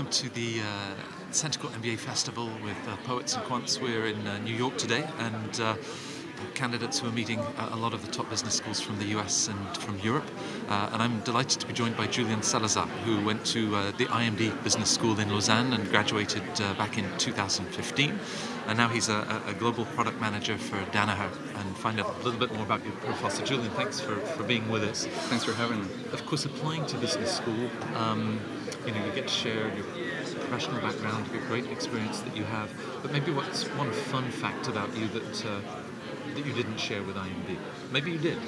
welcome to the Centical MBA Festival with Poets and Quants. We're in New York today, and candidates who are meeting a lot of the top business schools from the US and from Europe. And I'm delighted to be joined by Julian Salazar, who went to the IMD Business School in Lausanne and graduated back in 2015. And now he's a global product manager for Danaher. And find out a little bit more about your profile. So Julian, thanks for being with us. Thanks for having me. Of course, applying to business school, you get to share your professional background, your great experience that you have. But maybe what's one fun fact about you that you didn't share with IMD? Maybe you did.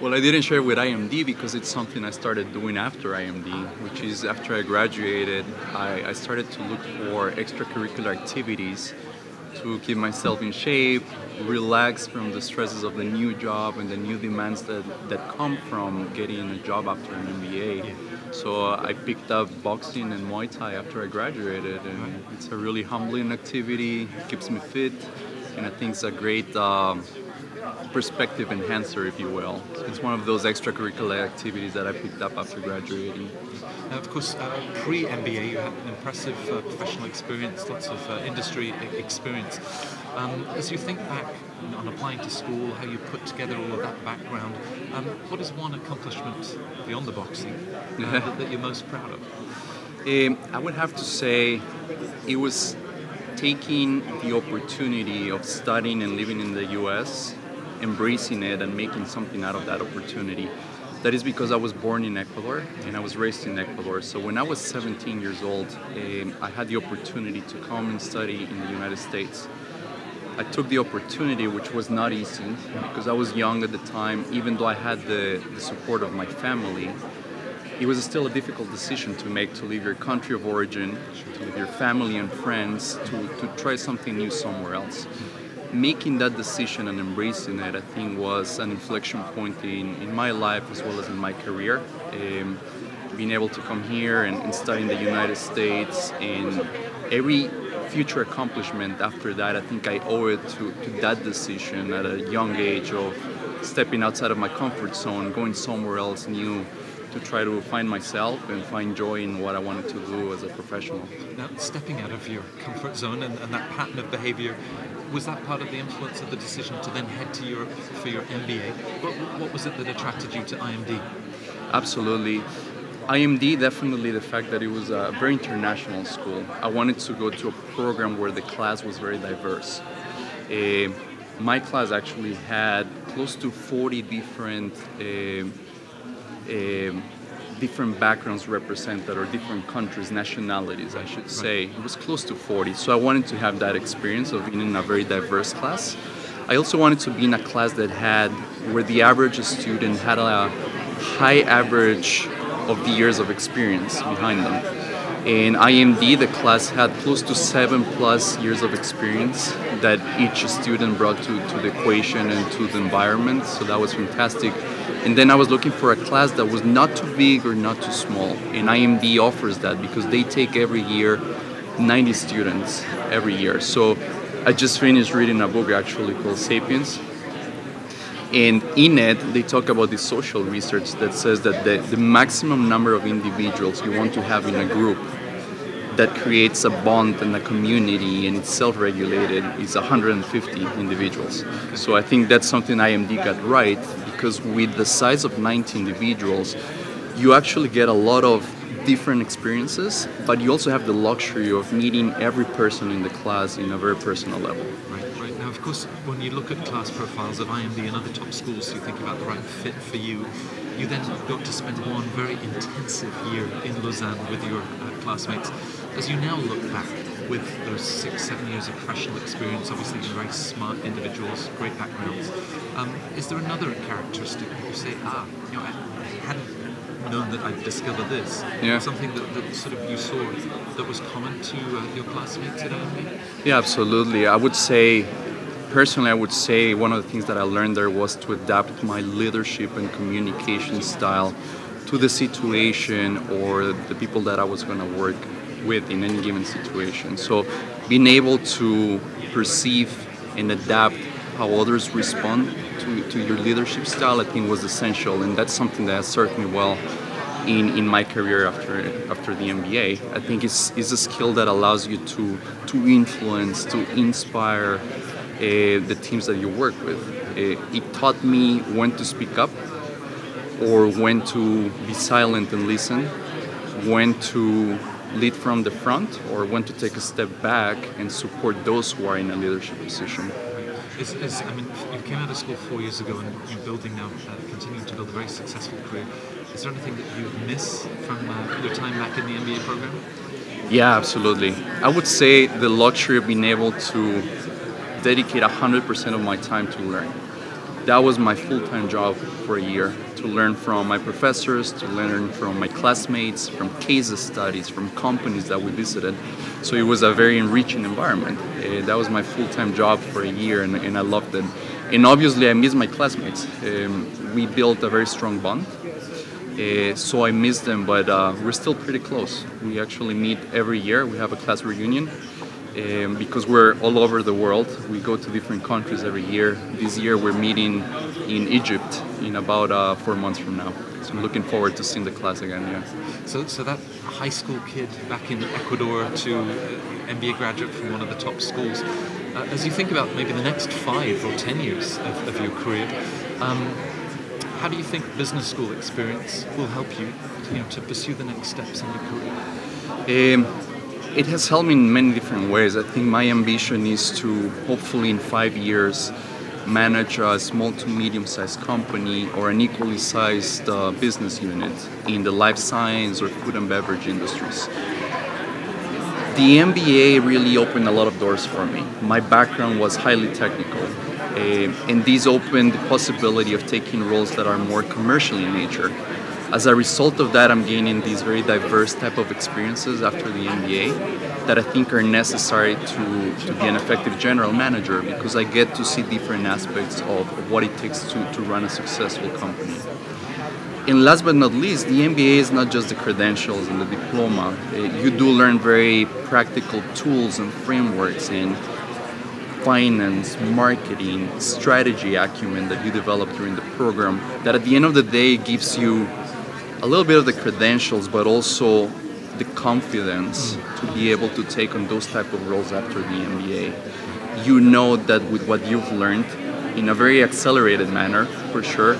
Well, I didn't share with IMD because it's something I started doing after IMD, which is after I graduated, I started to look for extracurricular activities to keep myself in shape, relax from the stresses of the new job and the new demands that come from getting a job after an MBA. Yeah. So I picked up boxing and Muay Thai after I graduated, and it's a really humbling activity, keeps me fit, and I think it's a great perspective enhancer, if you will. It's one of those extracurricular activities that I picked up after graduating. Now, of course, pre-MBA, you had an impressive professional experience, lots of industry experience. As you think back on applying to school, how you put together all of that background, what is one accomplishment beyond the boxing that you're most proud of? I would have to say it was taking the opportunity of studying and living in the US, embracing it and making something out of that opportunity. That is because I was born in Ecuador and I was raised in Ecuador. So when I was 17 years old, I had the opportunity to come and study in the United States. I took the opportunity, which was not easy because I was young at the time. Even though I had the support of my family, it was still a difficult decision to make, to leave your country of origin, to leave your family and friends, to try something new somewhere else. Making that decision and embracing it, I think, was an inflection point in my life as well as in my career. Being able to come here and study in the United States, and every future accomplishment after that, I think I owe it to that decision at a young age of stepping outside of my comfort zone, going somewhere else new, to try to find myself and find joy in what I wanted to do as a professional. Now, stepping out of your comfort zone and that pattern of behavior, was that part of the influence of the decision to then head to Europe for your MBA? What was it that attracted you to IMD? Absolutely. IMD, definitely the fact that it was a very international school. I wanted to go to a program where the class was very diverse. My class actually had close to 40 different backgrounds represented, or different countries, nationalities, I should say. It was close to 40. So I wanted to have that experience of being in a very diverse class. I also wanted to be in a class where the average student had a high average of the years of experience behind them. In IMD, the class had close to 7+ years of experience that each student brought to the equation and to the environment, so that was fantastic. And then I was looking for a class that was not too big or not too small, and IMD offers that because they take every year 90 students every year. So I just finished reading a book actually called Sapiens, and in it they talk about the social research that says that the maximum number of individuals you want to have in a group that creates a bond and a community and it's self-regulated is 150 individuals. So I think that's something IMD got right, because with the size of 90 individuals, you actually get a lot of different experiences, but you also have the luxury of meeting every person in the class in a very personal level. Right. Now, of course, when you look at class profiles of IMD and other top schools, you think about the right fit for you. You then got to spend one very intensive year in Lausanne with your classmates. As you now look back with those 6-7 years of professional experience, obviously you're very smart individuals, great backgrounds, is there another characteristic that you say, I hadn't known that I'd discover this? Yeah. Something that sort of you saw that was common to your classmates at IMD? Yeah, absolutely. Personally, I would say one of the things that I learned there was to adapt my leadership and communication style to the situation or the people that I was going to work with in any given situation. So being able to perceive and adapt how others respond to your leadership style, I think, was essential, and that's something that has served me well in my career after the MBA. I think it's a skill that allows you to influence, to inspire the teams that you work with. It taught me when to speak up, or when to be silent and listen, when to lead from the front, or when to take a step back and support those who are in a leadership position. I mean, you came out of school 4 years ago, and you're building now, continuing to build a very successful career. Is there anything that you miss from your time back in the MBA program? Yeah, absolutely. I would say the luxury of being able to dedicate 100% of my time to learn. That was my full-time job for a year, to learn from my professors, to learn from my classmates, from case studies, from companies that we visited. So it was a very enriching environment. That was my full-time job for a year, and I loved it. And obviously I miss my classmates. We built a very strong bond. So I miss them, but we're still pretty close. We actually meet every year. We have a class reunion. Because we're all over the world. We go to different countries every year. This year we're meeting in Egypt in about 4 months from now. So I'm looking forward to seeing the class again, yeah. So that high school kid back in Ecuador to MBA graduate from one of the top schools, as you think about maybe the next 5 or 10 years of your career, how do you think business school experience will help you, to pursue the next steps in your career? It has helped me in many different ways. I think my ambition is to, hopefully in 5 years, manage a small to medium-sized company or an equally sized business unit in the life science or food and beverage industries. The MBA really opened a lot of doors for me. My background was highly technical, and these opened the possibility of taking roles that are more commercial in nature. As a result of that, I'm gaining these very diverse type of experiences after the MBA that I think are necessary to be an effective general manager, because I get to see different aspects of what it takes to run a successful company. And last but not least, the MBA is not just the credentials and the diploma. You do learn very practical tools and frameworks in finance, marketing, strategy acumen that you develop during the program, that at the end of the day gives you a little bit of the credentials, but also the confidence to be able to take on those type of roles after the MBA. You know that with what you've learned, in a very accelerated manner, for sure,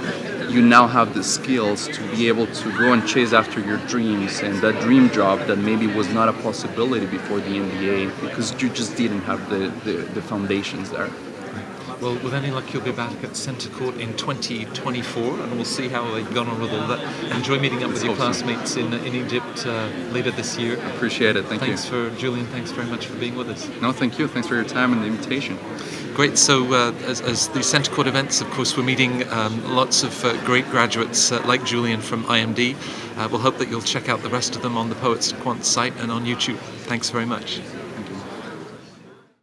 you now have the skills to be able to go and chase after your dreams and that dream job that maybe was not a possibility before the MBA because you just didn't have the foundations there. Well, with any luck, you'll be back at Centre Court in 2024, and we'll see how they've gone on with all that. Enjoy meeting up with your classmates in Egypt later this year. Appreciate it. Thank you. Julian, thanks very much for being with us. No, thank you. Thanks for your time and the invitation. Great. So as the Centre Court events, of course, we're meeting lots of great graduates like Julian from IMD. We'll hope that you'll check out the rest of them on the Poets and Quants site and on YouTube. Thanks very much.